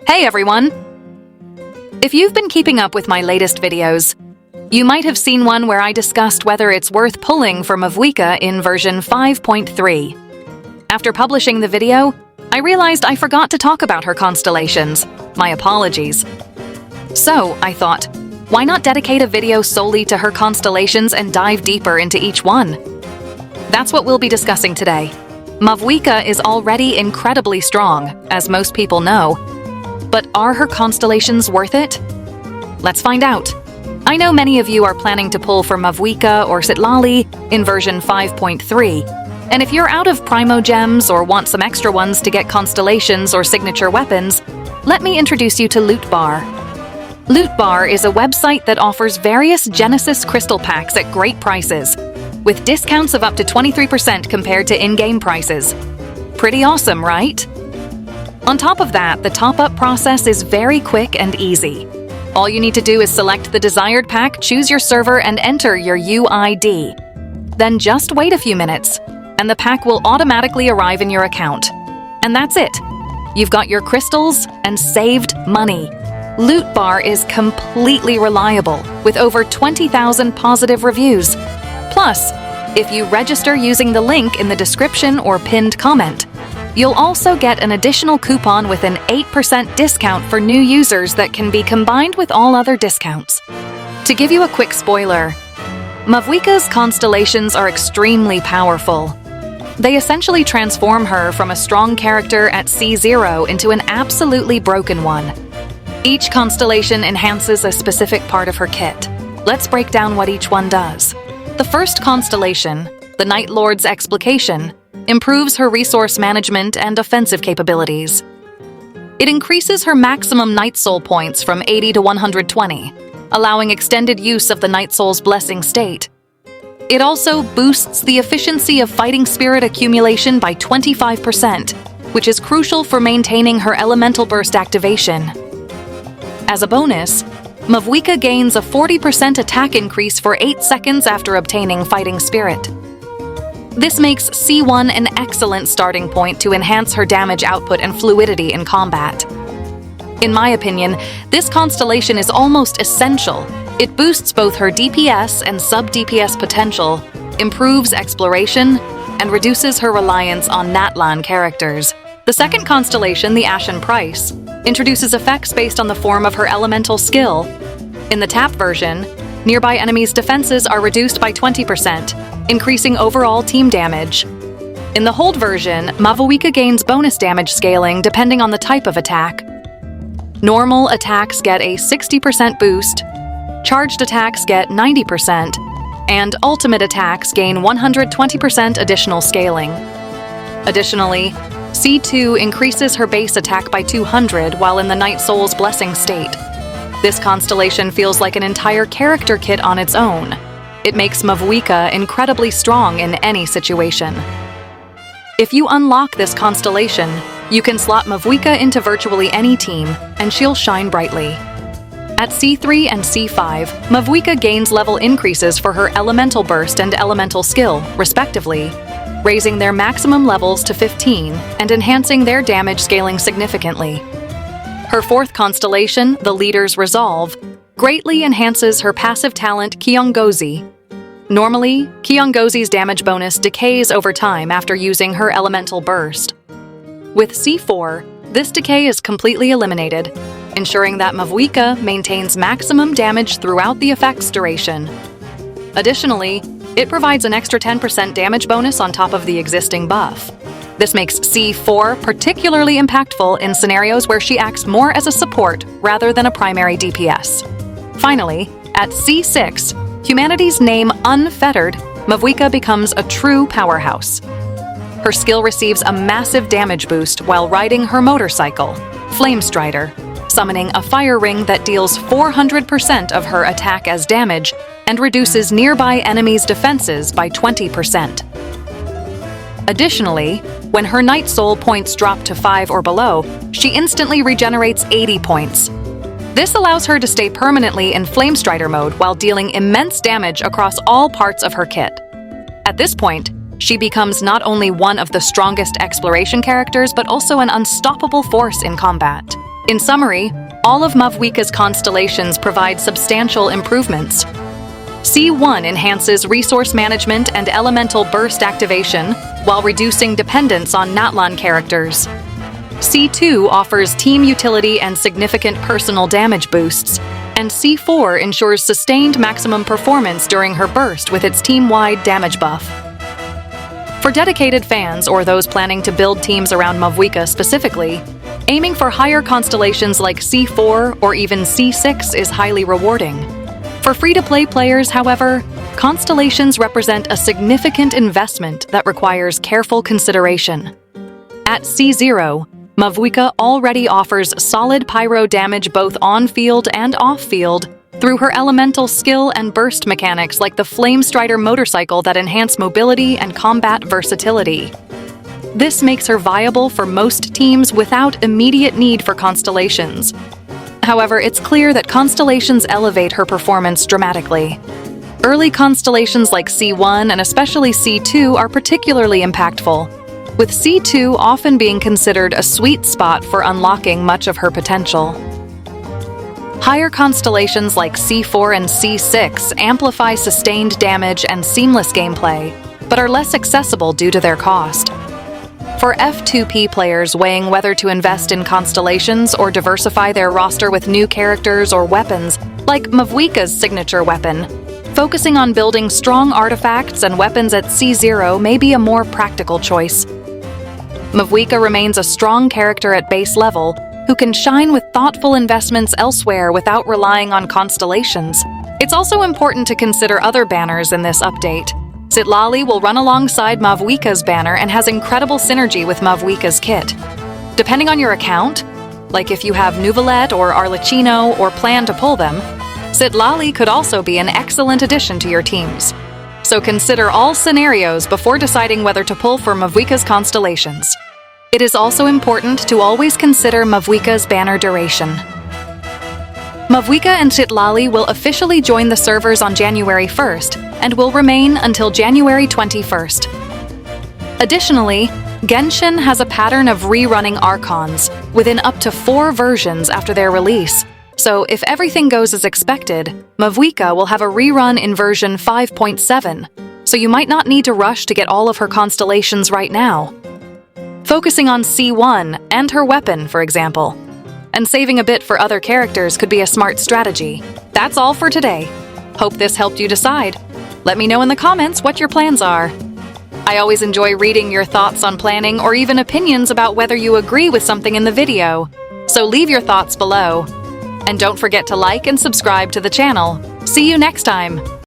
Hey everyone! If you've been keeping up with my latest videos, you might have seen one where I discussed whether it's worth pulling for MAVUIKA in version 5.3. After publishing the video, I realized I forgot to talk about her constellations. My apologies. So, I thought, why not dedicate a video solely to her constellations and dive deeper into each one? That's what we'll be discussing today. MAVUIKA is already incredibly strong, as most people know. But are her constellations worth it? Let's find out. I know many of you are planning to pull for MAVUIKA or Citlali in version 5.3, and if you're out of Primo Gems or want some extra ones to get constellations or signature weapons, let me introduce you to Loot Bar. Loot Bar is a website that offers various Genesis crystal packs at great prices, with discounts of up to 23% compared to in-game prices. Pretty awesome, right? On top of that, the top-up process is very quick and easy. All you need to do is select the desired pack, choose your server, and enter your UID. Then just wait a few minutes, and the pack will automatically arrive in your account. And that's it. You've got your crystals and saved money. Loot Bar is completely reliable, with over 20,000 positive reviews. Plus, if you register using the link in the description or pinned comment, you'll also get an additional coupon with an 8% discount for new users that can be combined with all other discounts. To give you a quick spoiler, MAVUIKA's constellations are extremely powerful. They essentially transform her from a strong character at C0 into an absolutely broken one. Each constellation enhances a specific part of her kit. Let's break down what each one does. The first constellation, the Night Lord's Explication, improves her resource management and offensive capabilities. It increases her maximum Night Soul points from 80 to 120, allowing extended use of the Night Soul's blessing state. It also boosts the efficiency of fighting spirit accumulation by 25%, which is crucial for maintaining her elemental burst activation. As a bonus, MAVUIKA gains a 40% attack increase for 8 seconds after obtaining fighting spirit. This makes C1 an excellent starting point to enhance her damage output and fluidity in combat. In my opinion, this constellation is almost essential. It boosts both her DPS and sub-DPS potential, improves exploration, and reduces her reliance on Natlan characters. The second constellation, the Ashen Price, introduces effects based on the form of her elemental skill. In the tap version, nearby enemies' defenses are reduced by 20%, increasing overall team damage. In the hold version, MAVUIKA gains bonus damage scaling depending on the type of attack. Normal attacks get a 60% boost, charged attacks get 90%, and ultimate attacks gain 120% additional scaling. Additionally, C2 increases her base attack by 200 while in the Night Soul's blessing state. This constellation feels like an entire character kit on its own. It makes MAVUIKA incredibly strong in any situation. If you unlock this constellation, you can slot MAVUIKA into virtually any team, and she'll shine brightly. At C3 and C5, MAVUIKA gains level increases for her Elemental Burst and Elemental Skill, respectively, raising their maximum levels to 15 and enhancing their damage scaling significantly. Her fourth constellation, the Leader's Resolve, greatly enhances her passive talent Kiongozi. Normally, Kiongozi's damage bonus decays over time after using her Elemental Burst. With C4, this decay is completely eliminated, ensuring that MAVUIKA maintains maximum damage throughout the effect's duration. Additionally, it provides an extra 10% damage bonus on top of the existing buff. This makes C4 particularly impactful in scenarios where she acts more as a support rather than a primary DPS. Finally, at C6, humanity's name unfettered, MAVUIKA becomes a true powerhouse. Her skill receives a massive damage boost while riding her motorcycle, Flamestrider, summoning a fire ring that deals 400% of her attack as damage and reduces nearby enemies' defenses by 20%. Additionally, when her Night Soul points drop to 5 or below, she instantly regenerates 80 points. This allows her to stay permanently in Flamestrider mode while dealing immense damage across all parts of her kit. At this point, she becomes not only one of the strongest exploration characters, but also an unstoppable force in combat. In summary, all of MAVUIKA'S constellations provide substantial improvements. C1 enhances resource management and elemental burst activation while reducing dependence on Natlan characters. C2 offers team utility and significant personal damage boosts, and C4 ensures sustained maximum performance during her burst with its team-wide damage buff. For dedicated fans or those planning to build teams around MAVUIKA specifically, aiming for higher constellations like C4 or even C6 is highly rewarding. For free-to-play players, however, constellations represent a significant investment that requires careful consideration. At C0, MAVUIKA already offers solid pyro damage both on-field and off-field through her elemental skill and burst mechanics like the Flame Strider motorcycle that enhance mobility and combat versatility. This makes her viable for most teams without immediate need for constellations. However, it's clear that constellations elevate her performance dramatically. Early constellations like C1 and especially C2 are particularly impactful, with C2 often being considered a sweet spot for unlocking much of her potential. Higher constellations like C4 and C6 amplify sustained damage and seamless gameplay, but are less accessible due to their cost. For F2P players weighing whether to invest in constellations or diversify their roster with new characters or weapons, like MAVUIKA'S signature weapon, focusing on building strong artifacts and weapons at C0 may be a more practical choice. MAVUIKA remains a strong character at base level who can shine with thoughtful investments elsewhere without relying on constellations. It's also important to consider other banners in this update. Citlali will run alongside MAVUIKA'S banner and has incredible synergy with MAVUIKA'S kit. Depending on your account, like if you have Nuvalet or Arlecchino or plan to pull them, Citlali could also be an excellent addition to your teams. So consider all scenarios before deciding whether to pull for MAVUIKA'S constellations. It is also important to always consider MAVUIKA'S banner duration. MAVUIKA and Citlali will officially join the servers on January 1st and will remain until January 21st. Additionally, Genshin has a pattern of rerunning Archons within up to 4 versions after their release. So if everything goes as expected, MAVUIKA will have a rerun in version 5.7, so you might not need to rush to get all of her constellations right now. Focusing on C1 and her weapon, for example, and saving a bit for other characters could be a smart strategy. That's all for today. Hope this helped you decide. Let me know in the comments what your plans are. I always enjoy reading your thoughts on planning or even opinions about whether you agree with something in the video, so leave your thoughts below. And don't forget to like and subscribe to the channel. See you next time!